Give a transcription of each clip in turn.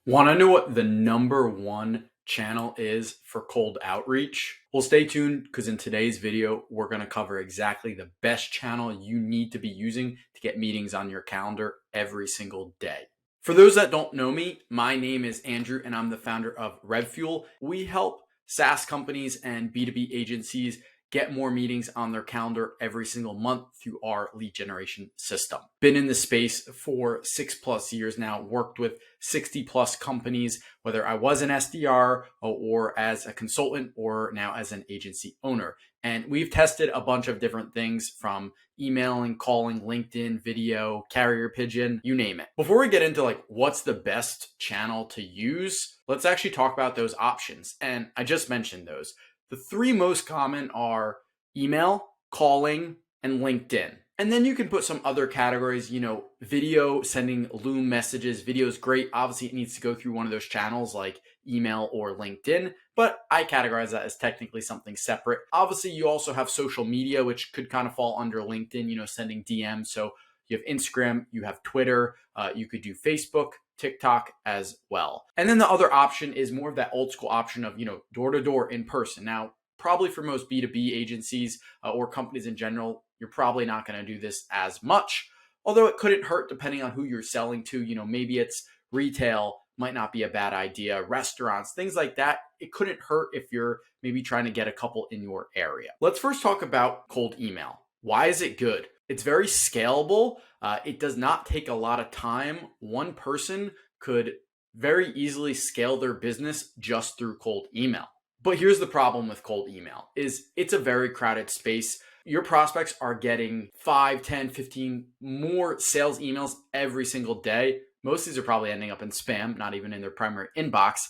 Want to know what the number one channel is for cold outreach? Well, stay tuned because in today's video, we're going to cover exactly the best channel you need to be using to get meetings on your calendar every single day. For those that don't know me, my name is Andrew and I'm the founder of RevFuel. We help SaaS companies and B2B agencies get more meetings on their calendar every single month through our lead generation system. Been in the space for 6+ years now, worked with 60+ companies, whether I was an SDR or as a consultant or now as an agency owner. And we've tested a bunch of different things from emailing, calling, LinkedIn, video, carrier pigeon, you name it. Before we get into what's the best channel to use, let's actually talk about those options. And I just mentioned those. The three most common are email, calling, and LinkedIn. And then you can put some other categories, video, sending Loom messages. Video is great. Obviously, it needs to go through one of those channels like email or LinkedIn, but I categorize that as technically something separate. Obviously, you also have social media, which could kind of fall under LinkedIn, sending DMs. So you have Instagram, you have Twitter, you could do Facebook, TikTok as well. And then the other option is more of that old school option of, door to door in person. Now, probably for most B2B agencies or companies in general, you're probably not going to do this as much, although it couldn't hurt depending on who you're selling to. Maybe it's retail, might not be a bad idea, restaurants, things like that. It couldn't hurt if you're maybe trying to get a couple in your area. Let's first talk about cold email. Why is it good? It's very scalable. It does not take a lot of time. One person could very easily scale their business just through cold email. But here's the problem with cold email is it's a very crowded space. Your prospects are getting 5, 10, 15 more sales emails every single day. Most of these are probably ending up in spam, not even in their primary inbox.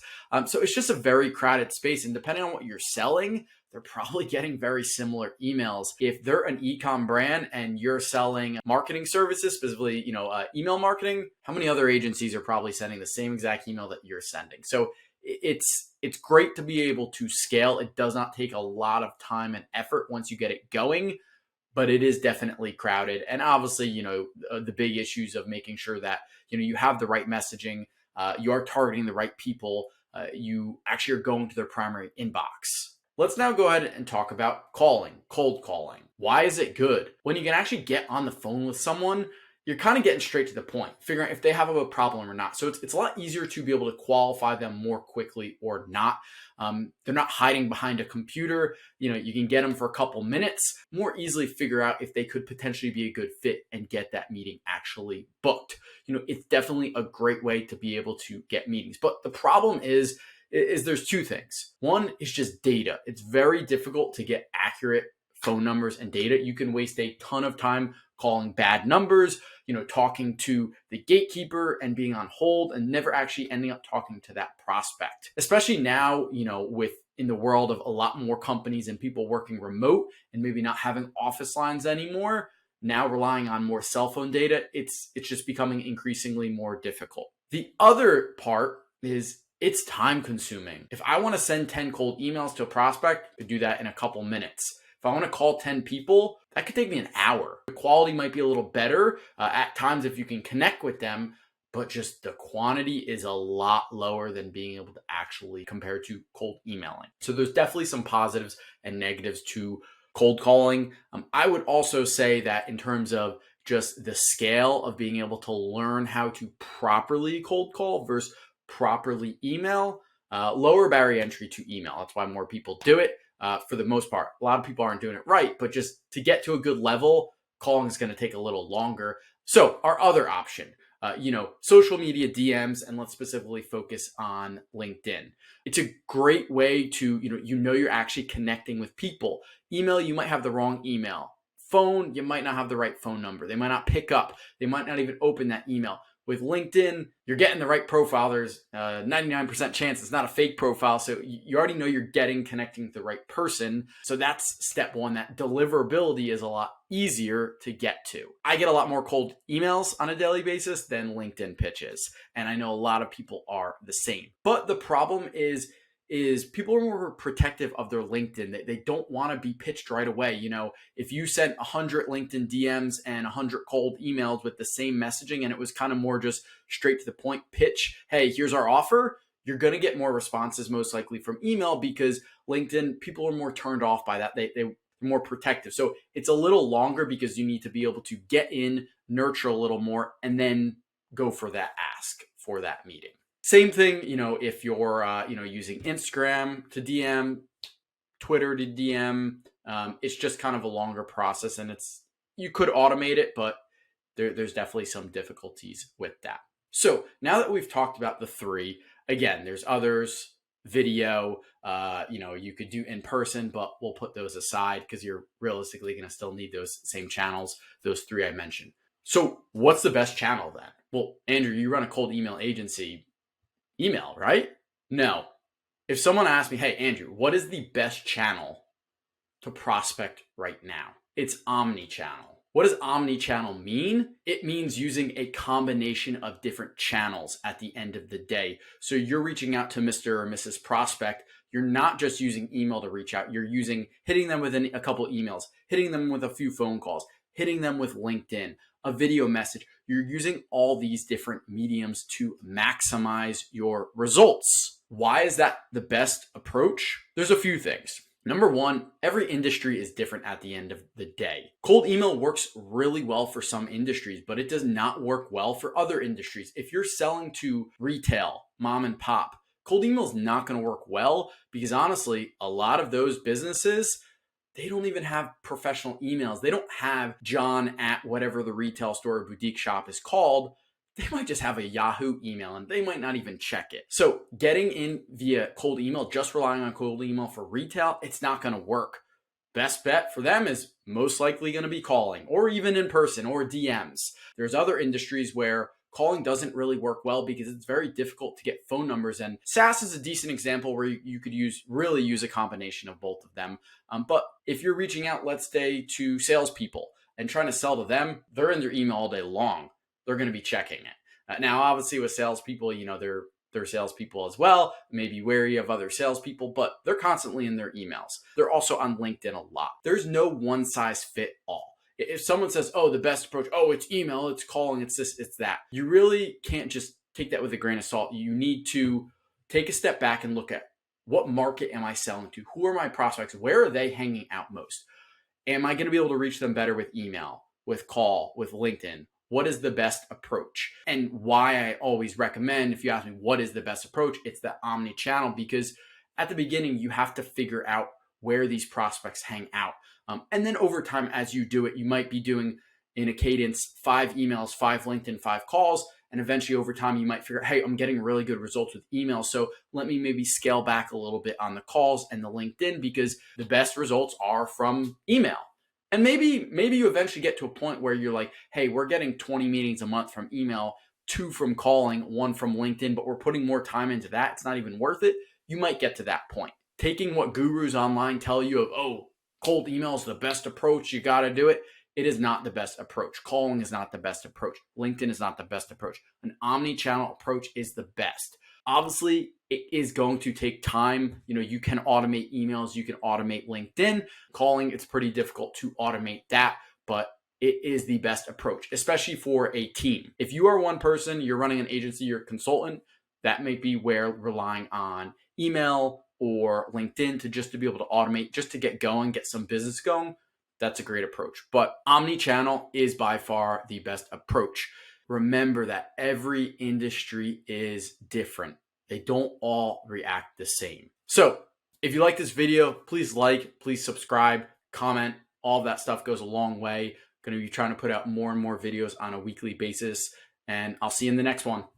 So it's just a very crowded space. And depending on what you're selling, they're probably getting very similar emails. If they're an e-com brand and you're selling marketing services, specifically, email marketing, how many other agencies are probably sending the same exact email that you're sending? So it's great to be able to scale. It does not take a lot of time and effort once you get it going, but it is definitely crowded. And obviously, the big issues of making sure that, you have the right messaging, you are targeting the right people, you actually are going to their primary inbox. Let's now go ahead and talk about calling, cold calling. Why is it good? When you can actually get on the phone with someone, you're kind of getting straight to the point, figuring out if they have a problem or not. So it's a lot easier to be able to qualify them more quickly or not. They're not hiding behind a computer. You can get them for a couple minutes, more easily figure out if they could potentially be a good fit and get that meeting actually booked. It's definitely a great way to be able to get meetings. But the problem is there's two things. One is just data. It's very difficult to get accurate phone numbers and data. You can waste a ton of time calling bad numbers, talking to the gatekeeper and being on hold and never actually ending up talking to that prospect. Especially now, with in the world of a lot more companies and people working remote and maybe not having office lines anymore, now relying on more cell phone data, it's just becoming increasingly more difficult. The other part is it's time consuming. If I want to send 10 cold emails to a prospect, I could do that in a couple minutes. If I want to call 10 people, that could take me an hour. The quality might be a little better at times if you can connect with them, but just the quantity is a lot lower than being able to actually compare to cold emailing. So there's definitely some positives and negatives to cold calling. I would also say that in terms of just the scale of being able to learn how to properly cold call versus properly email, lower barrier entry to email. That's why more people do it. For the most part, a lot of people aren't doing it right, but just to get to a good level, calling is going to take a little longer. So our other option, social media DMs, and let's specifically focus on LinkedIn. It's a great way to, you're actually connecting with people. Email, you might have the wrong email. Phone, you might not have the right phone number. They might not pick up. They might not even open that email. With LinkedIn, you're getting the right profile. There's a 99% chance it's not a fake profile. So you already know you're connecting with the right person. So that's step one. That deliverability is a lot easier to get to. I get a lot more cold emails on a daily basis than LinkedIn pitches. And I know a lot of people are the same. But the problem is is people are more protective of their LinkedIn. They don't want to be pitched right away. If you sent 100 LinkedIn DMs and 100 cold emails with the same messaging and it was kind of more just straight to the point pitch, hey, here's our offer, you're going to get more responses most likely from email, because LinkedIn, people are more turned off by that. They're more protective. So it's a little longer because you need to be able to get in, nurture a little more, and then go for that ask for that meeting. Same thing, if you're, using Instagram to DM, Twitter to DM, it's just kind of a longer process, and you could automate it, but there's definitely some difficulties with that. So now that we've talked about the three, again, there's others, video, you could do in person, but we'll put those aside because you're realistically going to still need those same channels, those three I mentioned. So what's the best channel then? Well, Andrew, you run a cold email agency. Email, right? No. If someone asks me, hey, Andrew, what is the best channel to prospect right now? It's Omni-Channel. What does Omni-Channel mean? It means using a combination of different channels at the end of the day. So you're reaching out to Mr. or Mrs. Prospect. You're not just using email to reach out. You're hitting them with a couple emails, hitting them with a few phone calls, hitting them with LinkedIn, a video message. You're using all these different mediums to maximize your results. Why is that the best approach? There's a few things. Number one, every industry is different at the end of the day. Cold email works really well for some industries, but it does not work well for other industries. If you're selling to retail, mom and pop, cold email is not going to work well, because honestly, a lot of those businesses, they don't even have professional emails. They don't have John at whatever the retail store or boutique shop is called. They might just have a Yahoo email and they might not even check it. So getting in via cold email, just relying on cold email for retail, it's not going to work. Best bet for them is most likely going to be calling, or even in person, or DMs. There's other industries where calling doesn't really work well because it's very difficult to get phone numbers. And SaaS is a decent example where you could really use a combination of both of them. But if you're reaching out, let's say, to salespeople and trying to sell to them, they're in their email all day long. They're going to be checking it. Now, obviously with salespeople, they're salespeople as well, maybe wary of other salespeople, but they're constantly in their emails. They're also on LinkedIn a lot. There's no one size fit all. If someone says, oh, the best approach, oh, it's email, it's calling, it's this, it's that, you really can't just take that with a grain of salt. You need to take a step back and look at, what market am I selling to? Who are my prospects? Where are they hanging out most? Am I going to be able to reach them better with email, with call, with LinkedIn? What is the best approach? And why I always recommend, if you ask me what is the best approach, it's the omni-channel, because at the beginning, you have to figure out where these prospects hang out. And then over time, as you do it, you might be doing in a cadence 5 emails, 5 LinkedIn, 5 calls. And eventually over time, you might figure, hey, I'm getting really good results with email. So let me maybe scale back a little bit on the calls and the LinkedIn, because the best results are from email. And maybe you eventually get to a point where you're like, hey, we're getting 20 meetings a month from email, 2 from calling, 1 from LinkedIn, but we're putting more time into that. It's not even worth it. You might get to that point. Taking what gurus online tell you of, oh, cold email is the best approach, you got to do it. It is not the best approach. Calling is not the best approach. LinkedIn is not the best approach. An omni-channel approach is the best. Obviously, it is going to take time. You can automate emails, you can automate LinkedIn. Calling, it's pretty difficult to automate that, but it is the best approach, especially for a team. If you are one person, you're running an agency, you're a consultant, that may be where relying on email or LinkedIn to be able to automate, just to get going, get some business going, that's a great approach. But omni-channel is by far the best approach. Remember that every industry is different. They don't all react the same. So if you like this video, please like, please subscribe, comment. All of that stuff goes a long way. Going to be trying to put out more and more videos on a weekly basis, and I'll see you in the next one.